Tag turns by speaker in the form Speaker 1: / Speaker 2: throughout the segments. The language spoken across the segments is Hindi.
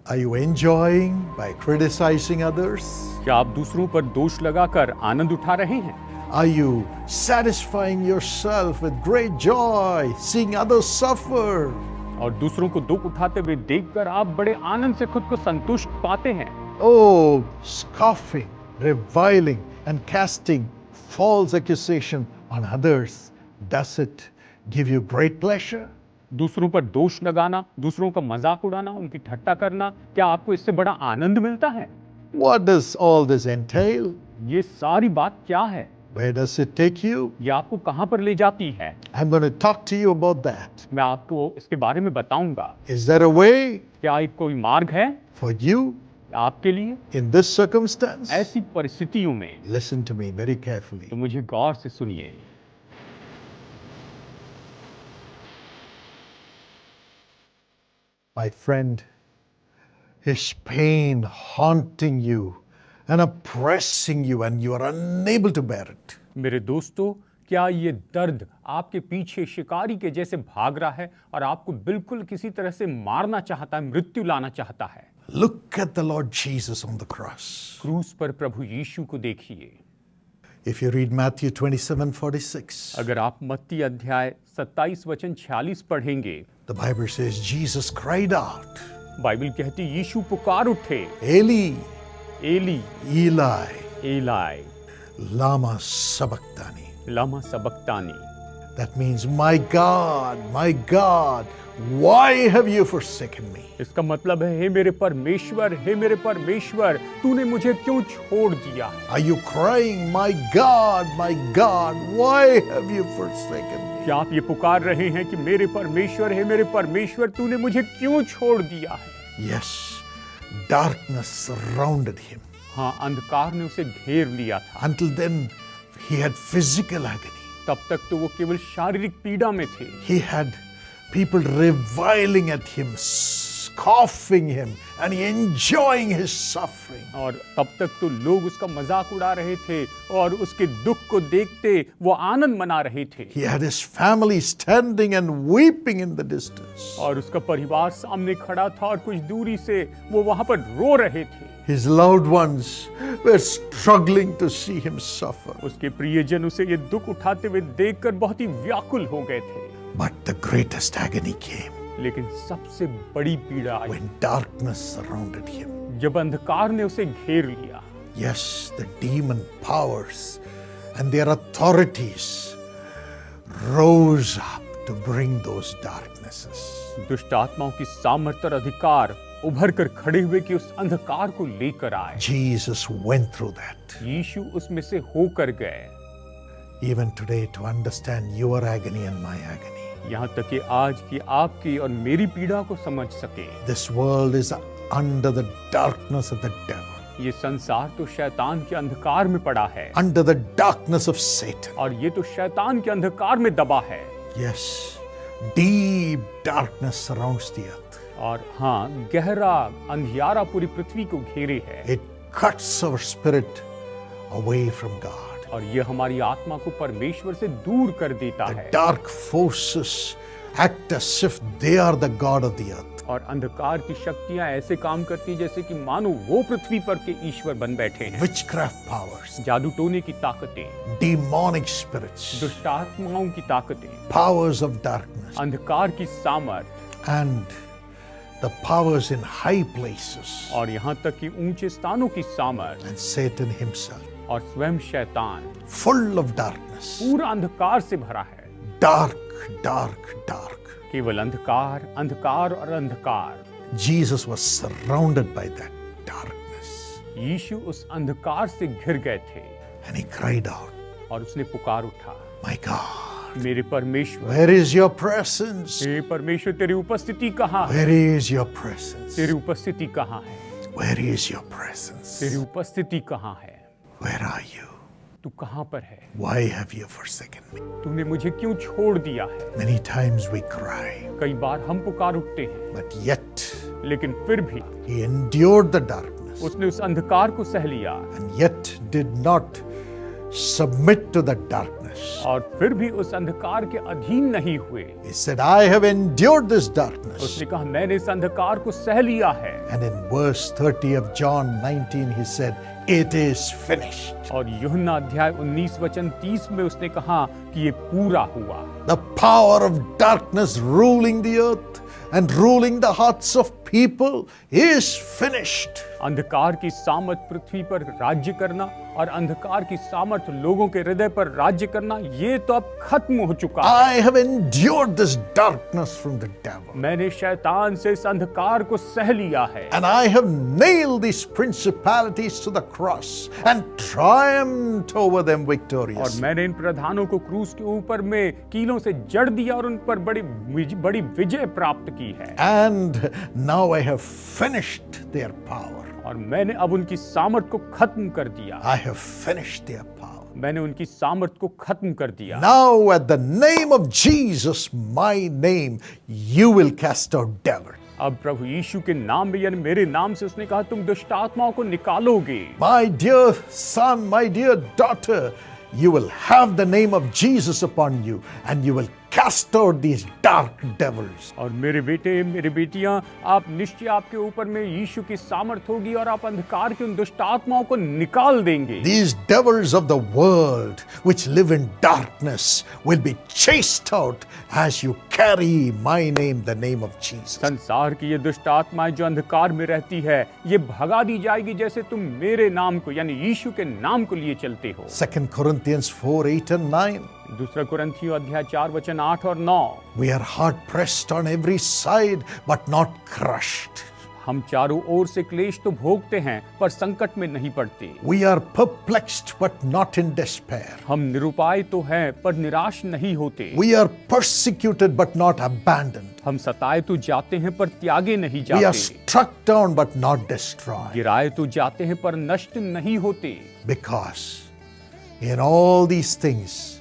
Speaker 1: Are you enjoying by criticizing others?
Speaker 2: क्या आप दूसरों पर दोष लगाकर आनंद उठा रहे हैं?
Speaker 1: Are you satisfying yourself with great joy, seeing others suffer?
Speaker 2: और दूसरों को दुख उठाते हुए देखकर आप बड़े आनंद से खुद को संतुष्ट पाते हैं?
Speaker 1: Oh, scoffing, reviling, and casting false accusation on others. Does it give you great pleasure?
Speaker 2: दूसरों पर दोष लगाना, दूसरों का मजाक उड़ाना, उनकी ठट्टा करना, क्या आपको इससे बड़ा आनंद मिलता है?
Speaker 1: What does all this entail?
Speaker 2: ये सारी बात क्या है?
Speaker 1: Where does it take you?
Speaker 2: ये आपको कहां पर ले जाती है?
Speaker 1: I'm going to talk to you about that.
Speaker 2: मैं आपको इसके बारे में बताऊंगा।
Speaker 1: Is there a way
Speaker 2: क्या एक कोई मार्ग है
Speaker 1: for you
Speaker 2: आपके लिए
Speaker 1: in this circumstance?
Speaker 2: ऐसी परिस्थितियों में?
Speaker 1: Listen to me very carefully.
Speaker 2: तो मुझे गौर से सुनिए।
Speaker 1: My friend, is pain haunting you and oppressing you and you are unable to bear it?
Speaker 2: मेरे दोस्तों, क्या ये दर्द आपके पीछे शिकारी के जैसे भाग रहा है और आपको बिल्कुल किसी तरह से मारना चाहता है, मृत्यु लाना चाहता है?
Speaker 1: Look at the Lord Jesus on the cross.
Speaker 2: क्रूस पर प्रभु यीशु को देखिए।
Speaker 1: If you read Matthew 27:46,
Speaker 2: अगर आप मत्ती अध्याय 27 वचन 46 पढ़ेंगे,
Speaker 1: the Bible says Jesus cried out,
Speaker 2: Bible कहती यीशु पुकार उठे,
Speaker 1: Eli,
Speaker 2: एली
Speaker 1: Eli,
Speaker 2: एलाई
Speaker 1: lama sabachthani.
Speaker 2: Lama सबक्तानी।
Speaker 1: That means, my God, why have you forsaken me?
Speaker 2: इसका मतलब है, हे मेरे परमेश्वर, तूने मुझे क्यों छोड़ दिया?
Speaker 1: Are you crying, my God, why have you forsaken me?
Speaker 2: क्या आप ये पुकार रहे हैं कि मेरे परमेश्वर, तूने मुझे क्यों छोड़ दिया है?
Speaker 1: Yes, darkness surrounded him.
Speaker 2: हाँ, अंधकार ने उसे घेर लिया था।
Speaker 1: Until then, he had physical agony.
Speaker 2: तब तक तो वो केवल शारीरिक पीड़ा में थे।
Speaker 1: He had people reviling at him, scoffing him, and enjoying his suffering.
Speaker 2: और तब तक तो लोग उसका मजाक उड़ा रहे थे और उसके दुख को देखते वो आनंद मना रहे थे।
Speaker 1: He had his family standing and weeping in the distance.
Speaker 2: और उसका परिवार सामने खड़ा था और कुछ दूरी से वो वहां पर रो रहे थे।
Speaker 1: His loved ones were struggling to see him suffer.
Speaker 2: उसके प्रियजन उसे ये दुख उठाते हुए देखकर बहुत ही व्याकुल हो गए थे।
Speaker 1: But the greatest agony came
Speaker 2: लेकिन सबसे बड़ी पीड़ा आई
Speaker 1: when darkness surrounded him.
Speaker 2: जब अंधकार ने उसे घेर लिया।
Speaker 1: Yes, the demon powers and their authorities rose up to bring those darknesses.
Speaker 2: दुष्ट आत्माओं की सामर्थ्य और अधिकार उभर कर खड़े हुए कि उस अंधकार को लेकर आए।
Speaker 1: Jesus went through that.
Speaker 2: यीशु उसमें से होकर गए।
Speaker 1: Even today, to understand your agony and my agony,
Speaker 2: यहाँ तक कि आज की आपकी और मेरी पीड़ा को समझ सके।
Speaker 1: this world is under the darkness of the devil,
Speaker 2: ये संसार तो शैतान के अंधकार में पड़ा है
Speaker 1: under the darkness of Satan.
Speaker 2: और ये तो शैतान के अंधकार में दबा है।
Speaker 1: Yes, deep darkness surrounds the earth.
Speaker 2: और हाँ, गहरा अंधियारा पूरी पृथ्वी को घेरे है।
Speaker 1: It cuts our spirit away from God.
Speaker 2: और ये हमारी आत्मा को परमेश्वर से दूर कर देता
Speaker 1: The
Speaker 2: है।
Speaker 1: dark forces act as if they are the God of the earth.
Speaker 2: और अंधकार की शक्तियां ऐसे काम करती जैसे कि मानो वो पृथ्वी पर के ईश्वर बन बैठे हैं।
Speaker 1: Witchcraft powers,
Speaker 2: जादू टोने की ताकतें,
Speaker 1: demonic spirits,
Speaker 2: दुष्ट आत्माओं की ताकतें,
Speaker 1: powers of darkness,
Speaker 2: अंधकार की सामर्थ
Speaker 1: and the powers in high places,
Speaker 2: और यहाँ तक कि ऊंचे स्थानों की सामर्थ
Speaker 1: and Satan himself,
Speaker 2: और स्वयं शैतान
Speaker 1: full of darkness.
Speaker 2: पूरा अंधकार से भरा है।
Speaker 1: Dark.
Speaker 2: केवल अंधकार और अंधकार।
Speaker 1: Jesus was surrounded by that darkness.
Speaker 2: यीशु उस अंधकार से घिर गए थे
Speaker 1: And he cried out,
Speaker 2: और उसने पुकार उठा,
Speaker 1: my God,
Speaker 2: मेरे परमेश्वर,
Speaker 1: where is your presence?
Speaker 2: हे परमेश्वर, तेरी उपस्थिति कहाँ है?
Speaker 1: Where is your presence?
Speaker 2: तेरी उपस्थिति कहाँ है?
Speaker 1: Where is your presence?
Speaker 2: तेरी उपस्थिति कहाँ है?
Speaker 1: Where are you?
Speaker 2: तू कहाँ पर है?
Speaker 1: Why have you forsaken me?
Speaker 2: तूने मुझे क्यों छोड़ दिया है?
Speaker 1: Many times we cry,
Speaker 2: कई बार हम पुकार उठते हैं,
Speaker 1: but yet
Speaker 2: लेकिन फिर भी
Speaker 1: he endured the darkness
Speaker 2: उसने उस अंधकार को सह लिया
Speaker 1: and yet did not submit to the darkness.
Speaker 2: और फिर भी उस अंधकार के अधीन नहीं हुए।
Speaker 1: He said, I have endured this darkness.
Speaker 2: उसने कहा मैंने इस अंधकार को सह लिया है।
Speaker 1: And in verse 30 of John 19, he said, it is finished.
Speaker 2: और यूहन्ना अध्याय 19 वचन 30 में उसने कहा कि ये पूरा हुआ।
Speaker 1: The power of darkness ruling the earth and ruling the hearts of people is finished.
Speaker 2: अंधकार की सामर्थ पृथ्वी पर राज्य करना और अंधकार की सामर्थ लोगों के हृदय पर राज्य करना, ये तो अब खत्म हो चुका है।
Speaker 1: I have endured this darkness from the devil.
Speaker 2: मैंने शैतान से इस अंधकार को सह लिया है।
Speaker 1: And I have nailed these principalities to the cross and triumphed over them
Speaker 2: और
Speaker 1: victoriously.
Speaker 2: मैंने इन प्रधानों को क्रूस के ऊपर में कीलों से जड़ दिया और उन पर बड़ी विजय प्राप्त की है।
Speaker 1: And now I have finished their power.
Speaker 2: और मैंने अब उनकी सामर्थ को खत्म कर दिया।
Speaker 1: I have finished their power.
Speaker 2: मैंने उनकी सामर्थ को खत्म कर दिया।
Speaker 1: Now at the name of Jesus, my name, you will cast out devils.
Speaker 2: अब प्रभु यीशु के नाम में यानी मेरे नाम से उसने कहा तुम दुष्ट आत्माओं को निकालोगे।
Speaker 1: My dear son, my dear daughter, you will have the name of Jesus upon you and you will cast out these dark devils.
Speaker 2: और मेरे बेटे मेरी बेटियां, आप निश्चय आपके ऊपर में यीशु की सामर्थ होगी और आप अंधकार की उन दुष्ट आत्माओं को निकाल देंगे।
Speaker 1: These devils of the world which live in darkness will be chased out as you carry my name, the name of Jesus.
Speaker 2: संसार की ये दुष्ट आत्माएं जो अंधकार में रहती है, ये भगा दी जाएगी जैसे तुम मेरे नाम को यानी यीशु के नाम को लिए चलते हो।
Speaker 1: 2 Corinthians 4, 8 and 9.
Speaker 2: दूसरा कुरिन्थियों अध्याय 4 वचन 8 और 9।
Speaker 1: We are hard pressed on every side but not crushed.
Speaker 2: हम चारों ओर से क्लेश तो भोगते हैं पर संकट में नहीं पड़ते।
Speaker 1: We are perplexed but not in despair.
Speaker 2: हम निरुपाय तो हैं पर निराश नहीं होते।
Speaker 1: We are persecuted but not abandoned.
Speaker 2: हम सताए तो जाते हैं पर त्यागे नहीं
Speaker 1: We are
Speaker 2: जाते।
Speaker 1: struck down but not destroyed.
Speaker 2: गिराए तो जाते हैं पर नष्ट नहीं होते।
Speaker 1: Because in all these things,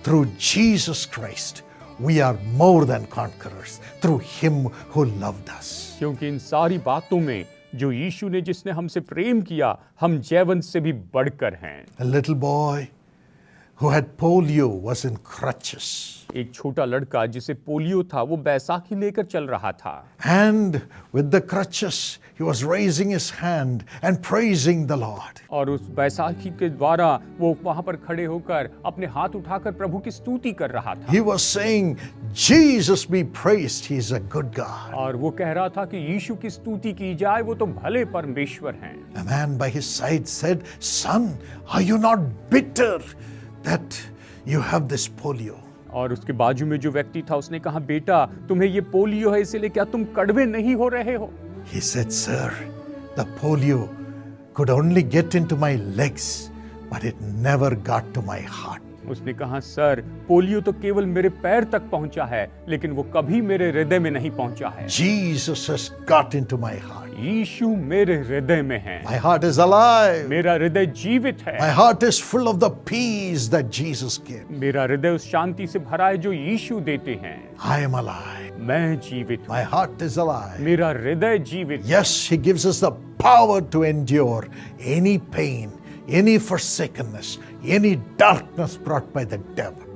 Speaker 1: through Jesus Christ, we are more than conquerors through Him who loved us.
Speaker 2: क्योंकि इन सारी बातों में जो यीशु ने जिसने हमसे प्रेम किया, हम जयवंत से भी बढ़कर हैं।
Speaker 1: A little boy who had polio was in crutches.
Speaker 2: एक छोटा लड़का जिसे पोलियो था वो बैसाखी लेकर चल रहा था।
Speaker 1: And with the crutches, he was raising his hand and praising the Lord.
Speaker 2: और उस बैसाखी के द्वारा वो वहां पर खड़े होकर अपने हाथ उठाकर प्रभु की स्तुति कर रहा था।
Speaker 1: He was saying, Jesus be praised, he is a good God.
Speaker 2: और वो कह रहा था कि यीशु की स्तुति की जाए, वो तो भले परमेश्वर हैं।
Speaker 1: A man by his side said, Son, are you not bitter that you have this polio?
Speaker 2: और उसके बाजू में जो व्यक्ति था उसने कहा, बेटा तुम्हें ये पोलियो है इसलिए क्या तुम कड़वे नहीं हो रहे हो?
Speaker 1: He said, Sir, the polio could only get into my legs, but it never got to my heart.
Speaker 2: उसने कहा, सर पोलियो तो केवल मेरे पैर तक पहुंचा है लेकिन वो कभी मेरे हृदय में नहीं पहुंचा है।
Speaker 1: Jesus has got into my heart.
Speaker 2: यीशु मेरे हृदय में है।
Speaker 1: My heart is alive.
Speaker 2: मेरा हृदय जीवित है।
Speaker 1: My heart is full of the peace that Jesus gives.
Speaker 2: मेरा हृदय उस शांति से भरा है जो यीशु देते हैं।
Speaker 1: I am alive.
Speaker 2: मैं जीवित हूँ।
Speaker 1: My heart is alive.
Speaker 2: मेरा हृदय जीवित।
Speaker 1: Yes, He gives us the power to endure any pain, any forsakenness, any darkness brought by the devil.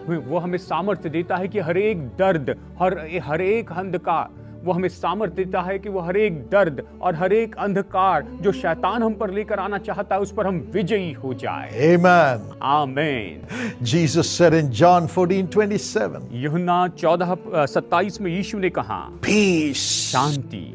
Speaker 2: वो हमें सामर्थ्य देता है कि हर एक दर्द, हर एक अंधकार, वो हमें सामर्थ्य देता है कि वो हर एक दर्द और हर एक अंधकार जो शैतान हम पर लेकर आना चाहता है उस पर हम विजयी हो जाए।
Speaker 1: Amen.
Speaker 2: आमीन।
Speaker 1: Jesus said in John 14:27,
Speaker 2: यूहन्ना 14:27 में यीशु ने कहा,
Speaker 1: peace,
Speaker 2: Shanti,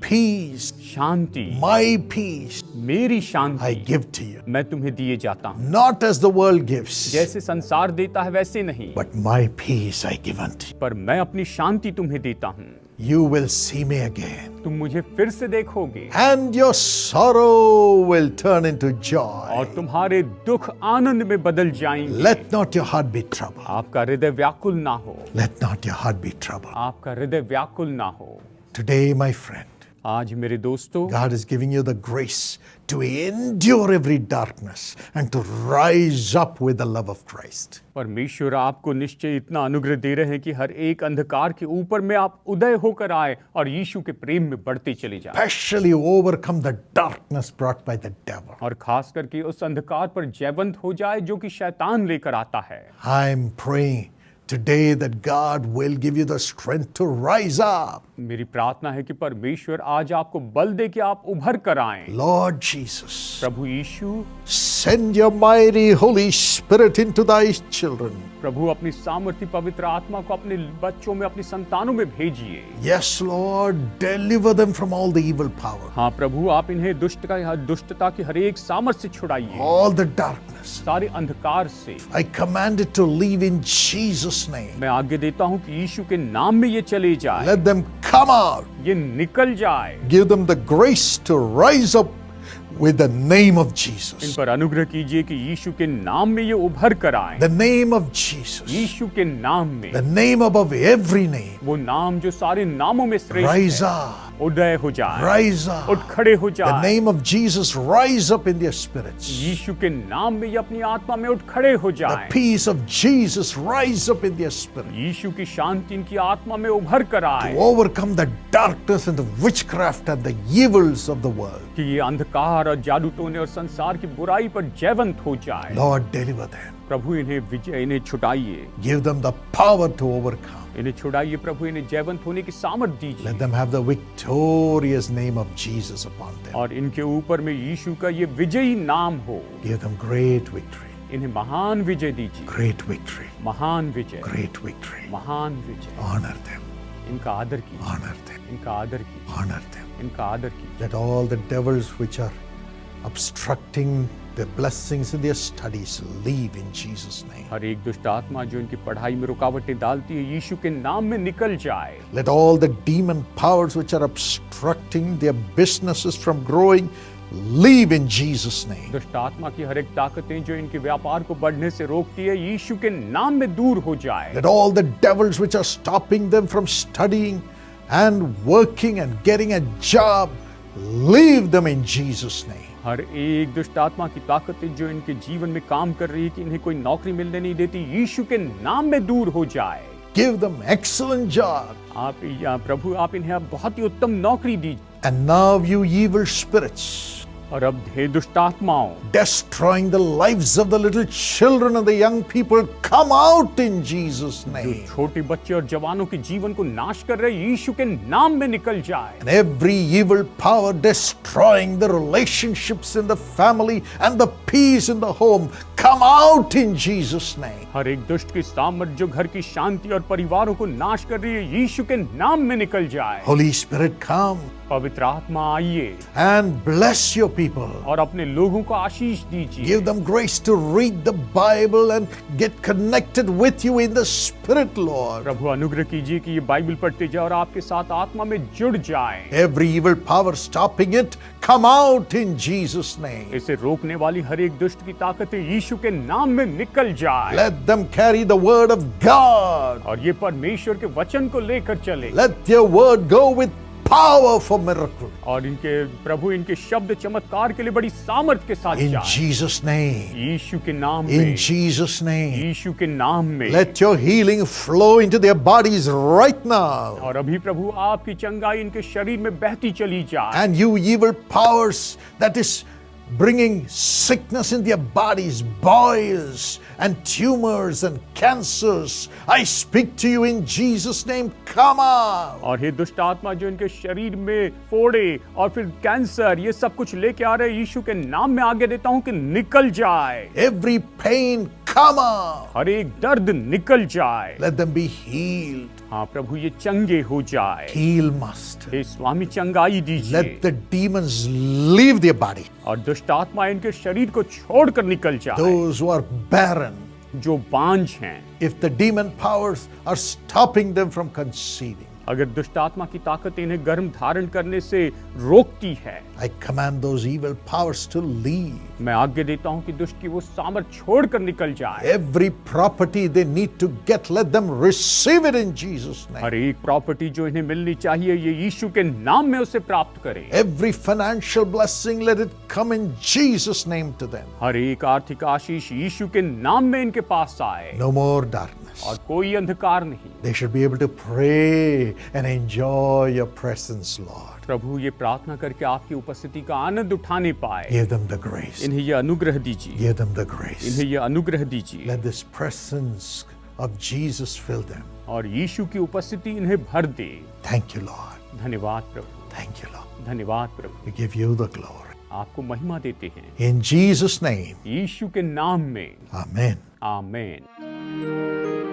Speaker 1: peace,
Speaker 2: Shanti,
Speaker 1: my peace
Speaker 2: मेरी
Speaker 1: I
Speaker 2: Shanti
Speaker 1: give to you.
Speaker 2: मैं तुम्हें दिए जाता हूँ।
Speaker 1: Not as the world gives,
Speaker 2: जैसे संसार देता है वैसे नहीं,
Speaker 1: but my peace I give unto you.
Speaker 2: पर मैं अपनी शांति तुम्हें देता हूँ।
Speaker 1: You will see me again,
Speaker 2: तुम मुझे फिर से देखोगे
Speaker 1: and your sorrow will turn into joy.
Speaker 2: और तुम्हारे दुख आनंद में बदल जाएंगे।
Speaker 1: Let not your heart be troubled.
Speaker 2: आपका हृदय व्याकुल ना हो।
Speaker 1: Let not your heart be troubled.
Speaker 2: आपका हृदय व्याकुल ना हो।
Speaker 1: Today, my friend,
Speaker 2: आज मेरे दोस्तों,
Speaker 1: God is giving you the grace to endure every darkness and to rise up with the love of Christ.
Speaker 2: परमेश्वर आपको निश्चय इतना अनुग्रह दे रहे हैं कि हर एक अंधकार के ऊपर में आप उदय होकर आए और यीशु के प्रेम में बढ़ते चले जाए,
Speaker 1: Especially overcome the darkness brought by the devil.
Speaker 2: और खास करके उस अंधकार पर जयवंत हो जाए जो कि शैतान लेकर आता है।
Speaker 1: I'm praying today that God will give you the strength to rise up.
Speaker 2: मेरी प्रार्थना है कि परमेश्वर आज आपको बल दे कि आप उभर कर आएं।
Speaker 1: Lord Jesus,
Speaker 2: Prabhu Yeshu,
Speaker 1: send your mighty Holy Spirit into thy children.
Speaker 2: प्रभु अपनी सामर्थी पवित्र आत्मा को अपने बच्चों में, अपनी संतानों में भेजिए।
Speaker 1: Yes, Lord, deliver them from all the evil power,
Speaker 2: हाँ प्रभु, आप इन्हें दुष्टता की हर एक सामर्थ से छुड़ाइए,
Speaker 1: all the darkness.
Speaker 2: सारे अंधकार से।
Speaker 1: I command it to leave in Jesus' name.
Speaker 2: मैं आज्ञा देता हूँ कि यीशु के नाम में ये चले जाए,
Speaker 1: Let them come out.
Speaker 2: ये निकल जाए।
Speaker 1: Give them the grace to rise up with the name of
Speaker 2: in
Speaker 1: Jesus.
Speaker 2: पर अनुग्रह कीजिए कि यीशु के नाम में ये उभर कर आए।
Speaker 1: The name of Jesus.
Speaker 2: यीशु के नाम में,
Speaker 1: The name above every name.
Speaker 2: वो नाम जो सारे नामों में श्रेष्ठ
Speaker 1: Rise
Speaker 2: है,
Speaker 1: up.
Speaker 2: उदय हो जाए,
Speaker 1: Rise
Speaker 2: उठ
Speaker 1: up.
Speaker 2: खड़े हो
Speaker 1: The
Speaker 2: जाए।
Speaker 1: name of Jesus rise up in their spirits.
Speaker 2: यीशु के नाम में ये अपनी आत्मा में उठ खड़े हो
Speaker 1: The
Speaker 2: जाए।
Speaker 1: peace of Jesus rise up in their spirit.
Speaker 2: यीशु की शांति इनकी आत्मा में उभर कर आए
Speaker 1: To overcome the darkness and the witchcraft and the evils of the world.
Speaker 2: कि ये अंधकार और जादू टोने और संसार की बुराई पर जयवंत हो जाए।
Speaker 1: Lord, deliver them.
Speaker 2: प्रभु इन्हें विजय, इन्हें छुड़ाइए,
Speaker 1: Give them the power to overcome.
Speaker 2: इन्हें छुड़ाइए प्रभु, इन्हें जयवंत होने की सामर्थ
Speaker 1: Let
Speaker 2: दीजिए,
Speaker 1: them have the victorious name of Jesus upon them.
Speaker 2: और इनके ऊपर में यीशु का ये विजयी नाम हो।
Speaker 1: Give them great victory.
Speaker 2: इन्हें महान विजय दीजिए,
Speaker 1: Great victory.
Speaker 2: महान विजय,
Speaker 1: Great victory.
Speaker 2: महान विजय।
Speaker 1: Honor them.
Speaker 2: इनका आदर कीजिए,
Speaker 1: Honor them.
Speaker 2: इनका आदर कीजिए,
Speaker 1: Honor them.
Speaker 2: इनका आदर कीजिए।
Speaker 1: Let all the devils which are obstructing the blessings in their studies leave in Jesus' name.
Speaker 2: हर एक दुष्ट आत्मा जो इनकी पढ़ाई में रुकावटें डालती है, यीशु के नाम में निकल जाए।
Speaker 1: Let all the demon powers which are obstructing their businesses from growing leave in Jesus' name.
Speaker 2: दुष्ट आत्मा की हर एक ताकतें जो इनके व्यापार को बढ़ने से रोकती है, यीशु के नाम में दूर हो जाए।
Speaker 1: Let all the devils which are stopping them from studying and working and getting a job leave them in Jesus' name.
Speaker 2: हर एक दुष्ट आत्मा की ताकतें जो इनके जीवन में काम कर रही है कि इन्हें कोई नौकरी मिलने नहीं देती, यीशु के नाम में दूर हो जाए।
Speaker 1: Give them excellent job.
Speaker 2: आप प्रभु, आप इन्हें अब बहुत ही उत्तम नौकरी दीजिए।
Speaker 1: And now you evil spirits,
Speaker 2: और अब हे दुष्ट आत्माओं,
Speaker 1: destroying the lives of the little children and the young people, come out in Jesus'
Speaker 2: जो
Speaker 1: name.
Speaker 2: छोटे बच्चे और जवानों के जीवन को नाश कर रहे, यीशु के नाम में निकल जाए।
Speaker 1: And every evil power destroying the relationships in the family and the peace in the home, come out in Jesus' name.
Speaker 2: हर एक दुष्ट की सामर्थ जो घर की शांति और परिवारों को नाश कर रही है, यीशु के नाम में निकल जाए।
Speaker 1: Holy Spirit, come
Speaker 2: पवित्र आत्मा आइए
Speaker 1: and bless your people.
Speaker 2: और अपने लोगों को आशीष दीजिए।
Speaker 1: Give them grace to read the Bible and get connected with you in the Spirit, Lord.
Speaker 2: प्रभु अनुग्रह कीजिए कि ये बाइबल पढ़ते जाए और आपके साथ आत्मा में जुड़ जाए।
Speaker 1: Every evil power stopping it, come out in Jesus' name.
Speaker 2: इसे रोकने वाली हर एक दुष्ट की ताकतें यीशु के नाम में निकल जाए।
Speaker 1: Let them carry the word of God.
Speaker 2: और ये परमेश्वर के वचन को लेकर चले।
Speaker 1: Let your word go with power for miracle.
Speaker 2: और इनके प्रभु, इनके शब्द चमत्कार के लिए बड़ी सामर्थ के साथ
Speaker 1: In
Speaker 2: जाए।
Speaker 1: Jesus' name.
Speaker 2: यीशु के नाम
Speaker 1: In
Speaker 2: में,
Speaker 1: Jesus' name.
Speaker 2: यीशु के नाम में।
Speaker 1: Let your healing flow into their bodies right now.
Speaker 2: और अभी प्रभु आपकी चंगाई इनके शरीर में बहती चली जाए।
Speaker 1: And you evil powers that is bringing sickness in their bodies, boils and tumors and cancers, I speak to you in Jesus' name, come out.
Speaker 2: और हे दुष्ट आत्मा जो इनके शरीर में फोड़े और फिर कैंसर, ये सब कुछ लेके आ रहे, यीशु के नाम में आगे देता हूं कि निकल जाए।
Speaker 1: Every pain, come out.
Speaker 2: हर एक दर्द निकल जाए।
Speaker 1: Let them be healed.
Speaker 2: हाँ प्रभु, ये चंगे हो जाए।
Speaker 1: Heal, Master.
Speaker 2: हे स्वामी, चंगाई दीजिए।
Speaker 1: Let the demons leave their body.
Speaker 2: और दुष्ट आत्मा इनके शरीर को छोड़कर निकल जाए।
Speaker 1: Those who are barren,
Speaker 2: जो बांझ हैं,
Speaker 1: if the demon powers are stopping them from conceiving,
Speaker 2: अगर दुष्ट आत्मा की ताकत इन्हें गर्म धारण करने से रोकती है,
Speaker 1: I command those evil powers to leave.
Speaker 2: मैं आज्ञा देता हूं कि दुष्ट की वो सामर्थ छोड़कर निकल जाए।
Speaker 1: Every property they need to get, let them receive it in Jesus' name.
Speaker 2: हर एक प्रॉपर्टी जो इन्हें मिलनी चाहिए, ये यीशु के नाम में उसे प्राप्त करें।
Speaker 1: Every financial blessing, let it come in Jesus' name to them.
Speaker 2: हर एक आर्थिक आशीष यीशु के नाम में इनके पास आए
Speaker 1: No more darkness.
Speaker 2: और कोई अंधकार नहीं।
Speaker 1: They should be able to pray and enjoy your presence, Lord.
Speaker 2: प्रभु ये प्रार्थना करके आपकी उपस्थिति का आनंद उठाने पाए।
Speaker 1: Give them the grace.
Speaker 2: इन्हें ये अनुग्रह दीजिए,
Speaker 1: Give them the grace.
Speaker 2: इन्हें ये अनुग्रह दीजिए
Speaker 1: Let this presence of Jesus fill them.
Speaker 2: और यीशु की उपस्थिति इन्हें भर दे।
Speaker 1: Thank you, Lord.
Speaker 2: धन्यवाद प्रभु,
Speaker 1: Thank you, Lord.
Speaker 2: धन्यवाद प्रभु।
Speaker 1: We give you the glory.
Speaker 2: आपको महिमा देते हैं
Speaker 1: In Jesus' name,
Speaker 2: यीशु के नाम में।
Speaker 1: Amen.
Speaker 2: आमीन।